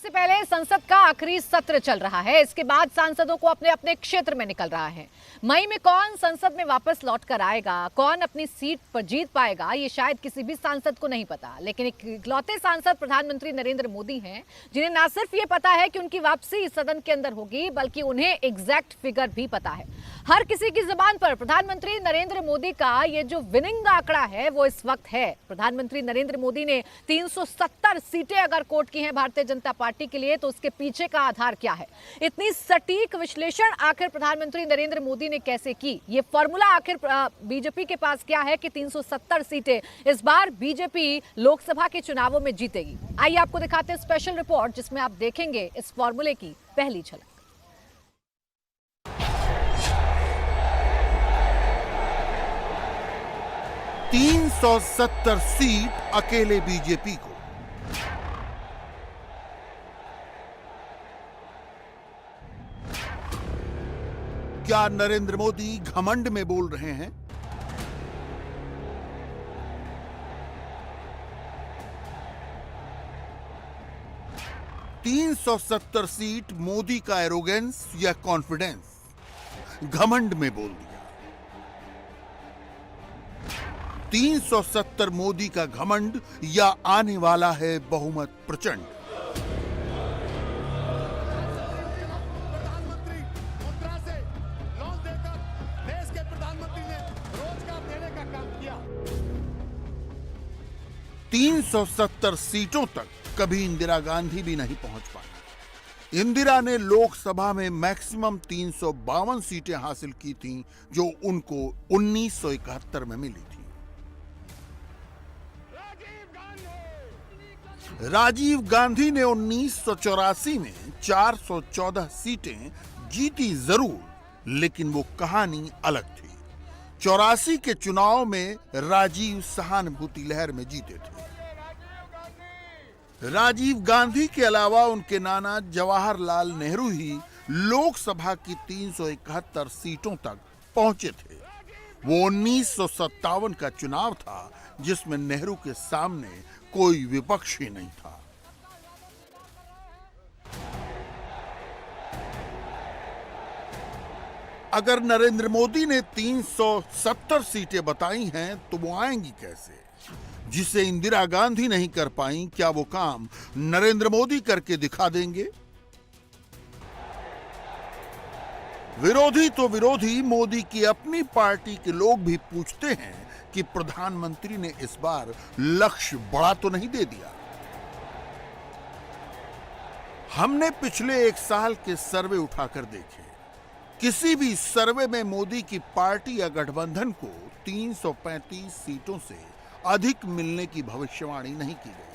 से पहले संसद का आखिरी सत्र चल रहा है। इसके बाद सांसदों को अपने अपने क्षेत्र में निकल रहा है। मई में कौन संसद में वापस लौट कर आएगा, कौन अपनी सीट पर जीत पाएगा, ये शायद किसी भी सांसद को नहीं पता। लेकिन इकलौते सांसद प्रधानमंत्री नरेंद्र मोदी हैं, जिन्हें ना सिर्फ ये पता है कि उनकी वापसी सदन के अंदर होगी, बल्कि उन्हें एग्जैक्ट फिगर भी पता है। हर किसी की जुबान पर प्रधानमंत्री नरेंद्र मोदी का ये जो विनिंग आंकड़ा है वो इस वक्त है। प्रधानमंत्री नरेंद्र मोदी ने 370 सीटें अगर कोट की हैं भारतीय जनता पार्टी के लिए, तो उसके पीछे का आधार क्या है? इतनी सटीक विश्लेषण आखिर प्रधानमंत्री नरेंद्र मोदी ने कैसे की? ये फॉर्मूला आखिर बीजेपी के पास क्या है कि 370 सीटें इस बार बीजेपी लोकसभा के चुनावों में जीतेगी? आइए आपको दिखाते हैं स्पेशल रिपोर्ट, जिसमें आप देखेंगे इस फॉर्मूले की पहली झलक। तीन 370 सीट अकेले बीजेपी को। क्या नरेंद्र मोदी घमंड में बोल रहे हैं? तीन 370 सीट मोदी का एरोगेंस या कॉन्फिडेंस? घमंड में बोल दिया। 370 मोदी का घमंड या आने वाला है बहुमत प्रचंड? प्रधानमंत्री मुद्रा से लोन देकर देश के प्रधानमंत्री ने रोजगार देने का काम किया। 370 सीटों तक कभी इंदिरा गांधी भी नहीं पहुंच पाई। इंदिरा ने लोकसभा में मैक्सिमम 352 सीटें हासिल की थीं, जो उनको 1971 में मिली थी। राजीव गांधी ने 1984 में 414 सीटें जीती जरूर, लेकिन वो कहानी अलग थी। 84 के चुनाव में राजीव सहानुभूति लहर में जीते थे। राजीव गांधी के अलावा उनके नाना जवाहरलाल नेहरू ही लोकसभा की 371 सीटों तक पहुंचे थे। वो 1957 का चुनाव था, जिसमें नेहरू के सामने कोई विपक्ष ही नहीं था। अगर नरेंद्र मोदी ने 370 सीटें बताई हैं, तो वो आएंगी कैसे? जिसे इंदिरा गांधी नहीं कर पाई, क्या वो काम नरेंद्र मोदी करके दिखा देंगे? विरोधी तो विरोधी, मोदी की अपनी पार्टी के लोग भी पूछते हैं कि प्रधानमंत्री ने इस बार लक्ष्य बड़ा तो नहीं दे दिया। हमने पिछले एक साल के सर्वे उठाकर देखे। किसी भी सर्वे में मोदी की पार्टी या गठबंधन को 335 सीटों से अधिक मिलने की भविष्यवाणी नहीं की गई।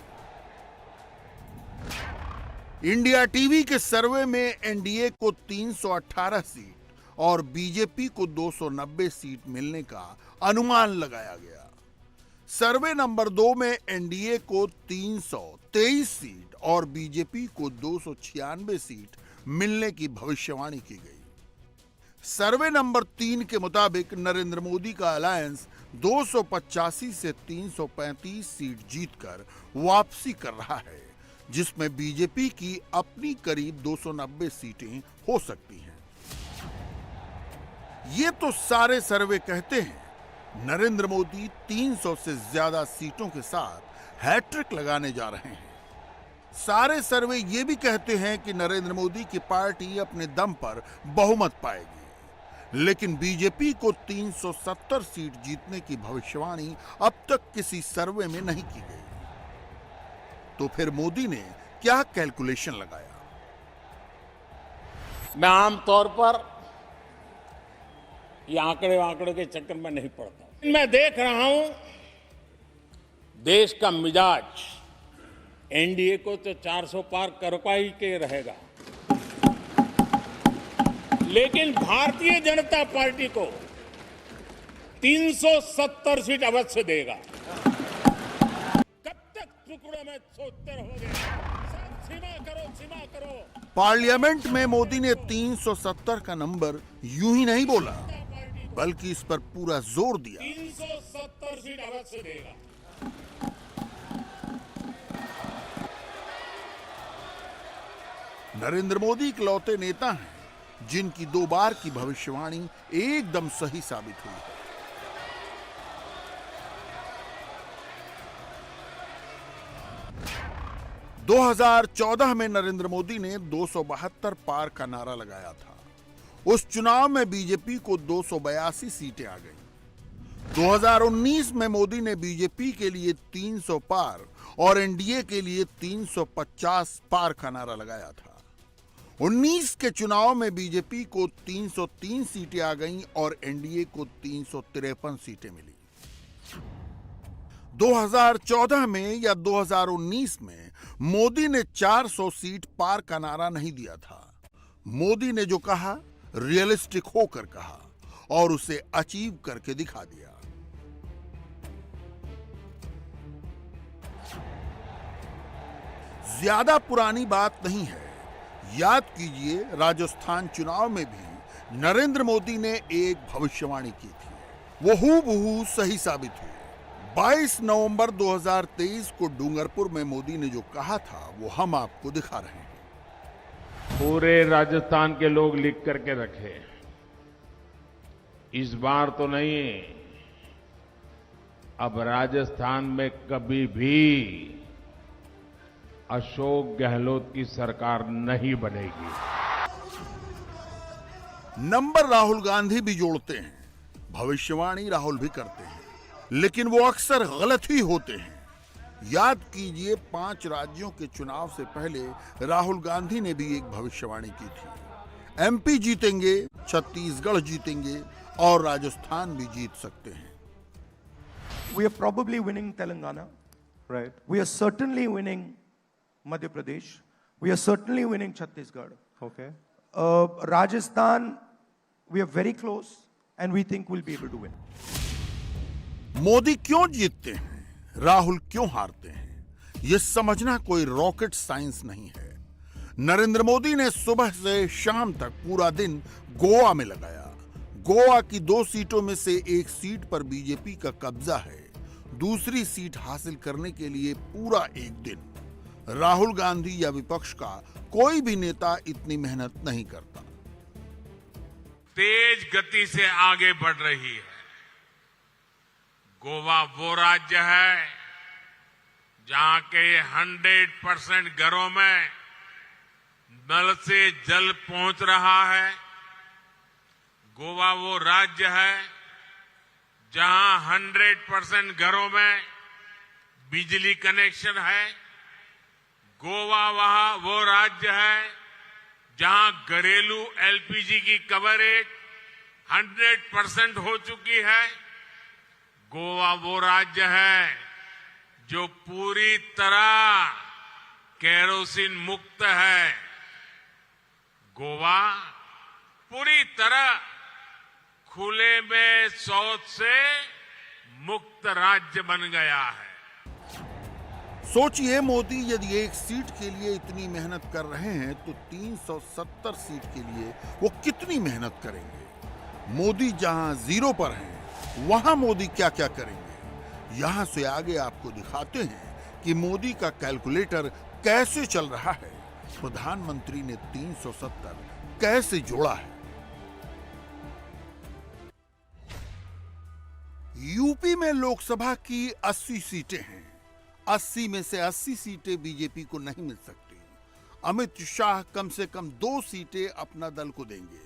इंडिया टीवी के सर्वे में एनडीए को 318 सीट और बीजेपी को 290 सीट मिलने का अनुमान लगाया गया। सर्वे नंबर 2 में एनडीए को 323 सीट और बीजेपी को 296 सीट मिलने की भविष्यवाणी की गई। सर्वे नंबर 3 के मुताबिक नरेंद्र मोदी का अलायंस 285 से 335 सीट जीतकर वापसी कर रहा है, जिसमें बीजेपी की अपनी करीब 290 सीटें हो सकती हैं। ये तो सारे सर्वे कहते हैं नरेंद्र मोदी 300 से ज्यादा सीटों के साथ हैट्रिक लगाने जा रहे हैं। सारे सर्वे ये भी कहते हैं कि नरेंद्र मोदी की पार्टी अपने दम पर बहुमत पाएगी, लेकिन बीजेपी को 370 सीट जीतने की भविष्यवाणी अब तक किसी सर्वे में नहीं की गई। तो फिर मोदी ने क्या कैलकुलेशन लगाया? मैं आमतौर पर ये आंकड़े के चक्कर में नहीं पड़ता। मैं देख रहा हूं देश का मिजाज एनडीए को तो 400 पार कर पाई के रहेगा, लेकिन भारतीय जनता पार्टी को 370 सीट अवश्य देगा। कब तक टुकड़ों में सोचते रहोगे? सीमा करो। पार्लियामेंट में मोदी ने 370 का नंबर यूं ही नहीं बोला, बल्कि इस पर पूरा जोर दिया। 370 सीट अवश्य देगा। नरेंद्र मोदी इकलौते नेता हैं जिनकी 2 बार की भविष्यवाणी एकदम सही साबित हुई है। – 2014 में नरेंद्र मोदी ने 272 पार का नारा लगाया था। उस चुनाव में बीजेपी को 282 सीटें आ गईं। 2019 में मोदी ने बीजेपी के लिए 300 पार और एनडीए के लिए 350 पार का नारा लगाया था। 19 के चुनाव में बीजेपी को 303 सीटें आ गईं और एनडीए को 353 सीटें मिली। 2014 में या 2019 में मोदी ने 400 सीट पार का नारा नहीं दिया था। मोदी ने जो कहा रियलिस्टिक होकर कहा और उसे अचीव करके दिखा दिया। ज्यादा पुरानी बात नहीं है, याद कीजिए राजस्थान चुनाव में भी नरेंद्र मोदी ने एक भविष्यवाणी की थी, वो हूबहू सही साबित हुई। 22 नवंबर 2023 को डूंगरपुर में मोदी ने जो कहा था वो हम आपको दिखा रहे हैं। पूरे राजस्थान के लोग लिख करके रखे, इस बार तो नहीं, अब राजस्थान में कभी भी अशोक गहलोत की सरकार नहीं बनेगी। नंबर राहुल गांधी भी जोड़ते हैं, भविष्यवाणी राहुल भी करते हैं, लेकिन वो अक्सर गलत ही होते हैं। याद कीजिए 5 राज्यों के चुनाव से पहले राहुल गांधी ने भी एक भविष्यवाणी की थी। एमपी जीतेंगे, छत्तीसगढ़ जीतेंगे और राजस्थान भी जीत सकते हैं। We are probably winning Telangana. Right. We are certainly winning Madhya Pradesh. We are certainly winning Chhattisgarh. Okay. Rajasthan, we are very close and we think we'll be able to win. Modi क्यों जीतते हैं, राहुल क्यों हारते हैं, यह समझना कोई rocket science नहीं है। नरेंद्र मोदी ने सुबह से शाम तक पूरा दिन गोवा में लगाया। गोवा की 2 सीटों में से एक सीट पर बीजेपी का कब्जा है। दूसरी सीट हासिल करने के लिए पूरा एक दिन। राहुल गांधी या विपक्ष का कोई भी नेता इतनी मेहनत नहीं करता। तेज गति से आगे बढ़ रही है। गोवा वो राज्य है जहां के 100% घरों में नल से जल पहुंच रहा है। गोवा वो राज्य है जहां 100% घरों में बिजली कनेक्शन है। गोवा वो राज्य है जहां घरेलू एलपीजी की कवरेज 100% हो चुकी है। गोवा वो राज्य है जो पूरी तरह केरोसिन मुक्त है। गोवा पूरी तरह खुले में शौच से मुक्त राज्य बन गया है। सोचिए, मोदी यदि एक सीट के लिए इतनी मेहनत कर रहे हैं तो 370 सीट के लिए वो कितनी मेहनत करेंगे। मोदी जहां 0 पर हैं, वहां मोदी क्या क्या करेंगे। यहां से आगे आपको दिखाते हैं कि मोदी का कैलकुलेटर कैसे चल रहा है। प्रधानमंत्री ने 370 कैसे जोड़ा है। यूपी में लोकसभा की 80 सीटें हैं। 80 में से 80 सीटें बीजेपी को नहीं मिल सकती। अमित शाह कम से कम 2 सीटें अपना दल को देंगे।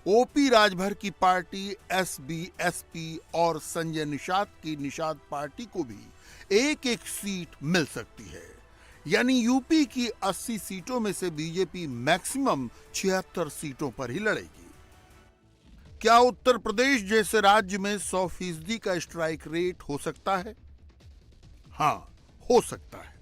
ओपी राजभर की पार्टी एसबीएसपी और संजय निषाद की निषाद पार्टी को भी एक-एक सीट मिल सकती है। यानी यूपी की 80 सीटों में से बीजेपी मैक्सिमम 76 सीटों पर ही लड़ेगी। क्या उत्तर प्रदेश जैसे राज्य में 100% का स्ट्राइक रेट हो सकता है? हां, हो सकता है।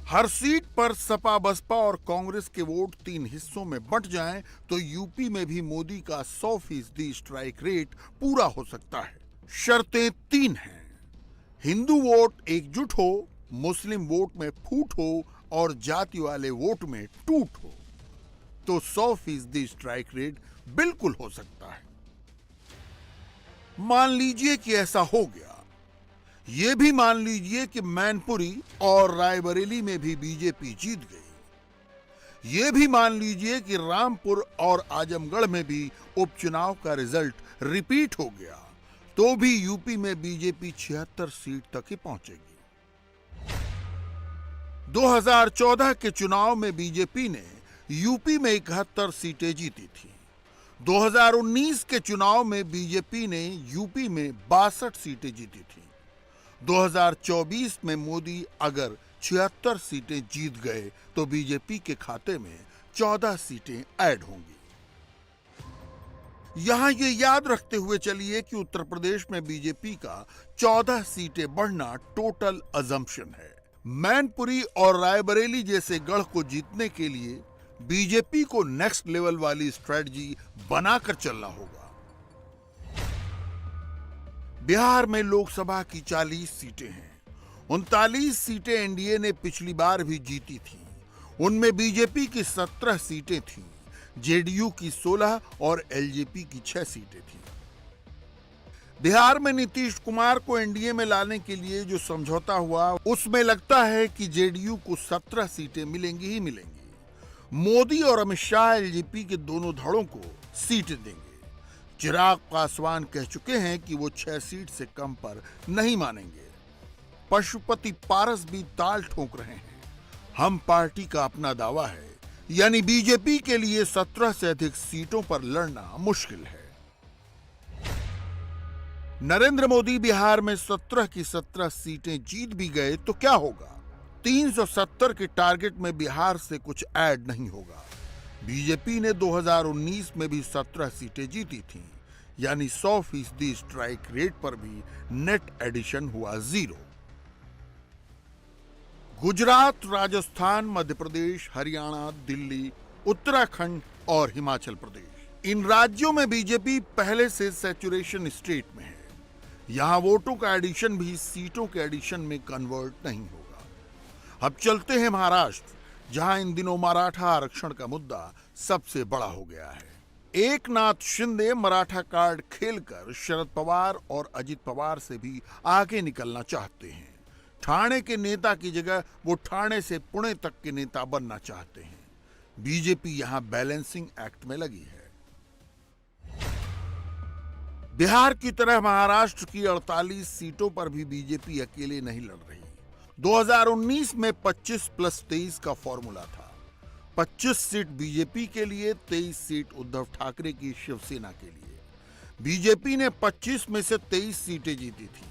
हर सीट पर सपा, बसपा और कांग्रेस के वोट 3 हिस्सों में बंट जाएं तो यूपी में भी मोदी का 100% स्ट्राइक रेट पूरा हो सकता है। शर्तें 3 हैं। हिंदू वोट एकजुट हो, मुस्लिम वोट में फूट हो और जाति वाले वोट में टूट हो, तो 100% स्ट्राइक रेट बिल्कुल हो सकता है। मान लीजिए कि ऐसा हो गया। यह भी मान लीजिए कि मैनपुरी और रायबरेली में भी बीजेपी जीत गई। ये भी मान लीजिए कि रामपुर और आजमगढ़ में भी उपचुनाव का रिजल्ट रिपीट हो गया, तो भी यूपी में बीजेपी 76 सीट तक ही पहुंचेगी। 2014 के चुनाव में बीजेपी ने यूपी में 71 सीटें जीती थी। 2019 के चुनाव में बीजेपी ने यूपी में 62 सीटें जीती थी। 2024 में मोदी अगर 76 सीटें जीत गए तो बीजेपी के खाते में 14 सीटें ऐड होंगी। यहां ये याद रखते हुए चलिए कि उत्तर प्रदेश में बीजेपी का 14 सीटें बढ़ना टोटल अजम्पशन है। मैनपुरी और रायबरेली जैसे गढ़ को जीतने के लिए बीजेपी को नेक्स्ट लेवल वाली स्ट्रेटजी बनाकर चलना होगा। बिहार में लोकसभा की 40 सीटें हैं। 39 सीटें एनडीए ने पिछली बार भी जीती थी। उनमें बीजेपी की 17 सीटें थीं, जेडीयू की 16 और एलजेपी की 6 सीटें थीं। बिहार में नीतीश कुमार को एनडीए में लाने के लिए जो समझौता हुआ, उसमें लगता है कि जेडीयू को 17 सीटें मिलेंगी ही मिलेंगी। मोदी और अमित शाह एलजेपी के दोनों धड़ों को सीटें देंगे। चिराग पासवान कह चुके हैं कि वो 6 सीट से कम पर नहीं मानेंगे। पशुपति पारस भी ताल ठोक रहे हैं। हम पार्टी का अपना दावा है, यानी बीजेपी के लिए 17 से अधिक सीटों पर लड़ना मुश्किल है। नरेंद्र मोदी बिहार में 17 की 17 सीटें जीत भी गए तो क्या होगा? 370 के टारगेट में बिहार से कुछ ऐड नहीं होगा। बीजेपी ने 2019 में भी 17 सीटें जीती थीं, यानी 100% स्ट्राइक रेट पर भी नेट एडिशन हुआ 0। गुजरात, राजस्थान, मध्य प्रदेश, हरियाणा, दिल्ली, उत्तराखंड और हिमाचल प्रदेश, इन राज्यों में बीजेपी पहले से सैचुरेशन स्टेट में है। यहां वोटों का एडिशन भी सीटों के एडिशन में कन्वर्ट नहीं होगा। अब चलते हैं महाराष्ट्र, जहां इन दिनों मराठा आरक्षण का मुद्दा सबसे बड़ा हो गया है। एकनाथ शिंदे मराठा कार्ड खेलकर शरद पवार और अजित पवार से भी आगे निकलना चाहते हैं। ठाणे के नेता की जगह वो ठाणे से पुणे तक के नेता बनना चाहते हैं। बीजेपी यहां बैलेंसिंग एक्ट में लगी है। बिहार की तरह महाराष्ट्र की 48 सीटों पर भी बीजेपी अकेले नहीं लड़ रही। 2019 में 25 + 23 का फॉर्मूला था। 25 सीट बीजेपी के लिए, 23 सीट उद्धव ठाकरे की शिवसेना के लिए। बीजेपी ने 25 में से 23 सीटें जीती थी।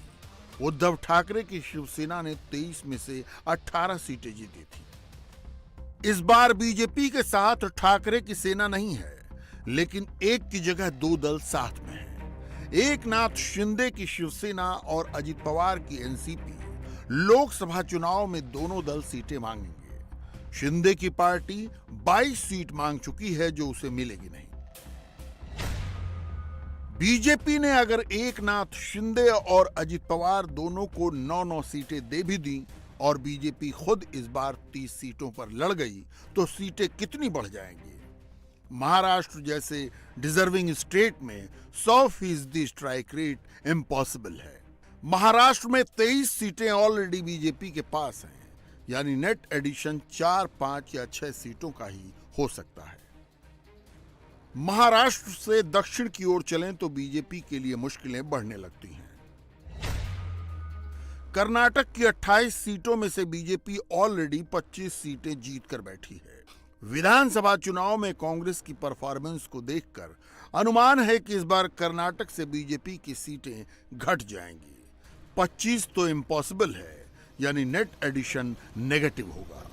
उद्धव ठाकरे की शिवसेना ने 23 में से 18 सीटें जीती थी। इस बार बीजेपी के साथ ठाकरे की सेना नहीं है, लेकिन एक की जगह 2 दल साथ में है। एकनाथ शिंदे की शिवसेना और अजित पवार की एनसीपी। लोकसभा चुनाव में दोनों दल सीटें मांगेंगे। शिंदे की पार्टी 22 सीट मांग चुकी है, जो उसे मिलेगी नहीं। बीजेपी ने अगर एकनाथ शिंदे और अजित पवार दोनों को 9-9 सीटें दे भी दी और बीजेपी खुद इस बार 30 सीटों पर लड़ गई, तो सीटें कितनी बढ़ जाएंगी? महाराष्ट्र जैसे डिजर्विंग स्टेट में 100% स्ट्राइक रेट इम्पॉसिबल है। महाराष्ट्र में 23 सीटें ऑलरेडी बीजेपी के पास हैं, यानी नेट एडिशन 4, 5 या 6 सीटों का ही हो सकता है। महाराष्ट्र से दक्षिण की ओर चलें तो बीजेपी के लिए मुश्किलें बढ़ने लगती हैं। कर्नाटक की 28 सीटों में से बीजेपी ऑलरेडी 25 सीटें जीत कर बैठी है। विधानसभा चुनाव में कांग्रेस की परफॉर्मेंस को देखकर अनुमान है कि इस बार कर्नाटक से बीजेपी की सीटें घट जाएंगी। 25 तो इम्पॉसिबल है, यानी नेट एडिशन नेगेटिव होगा।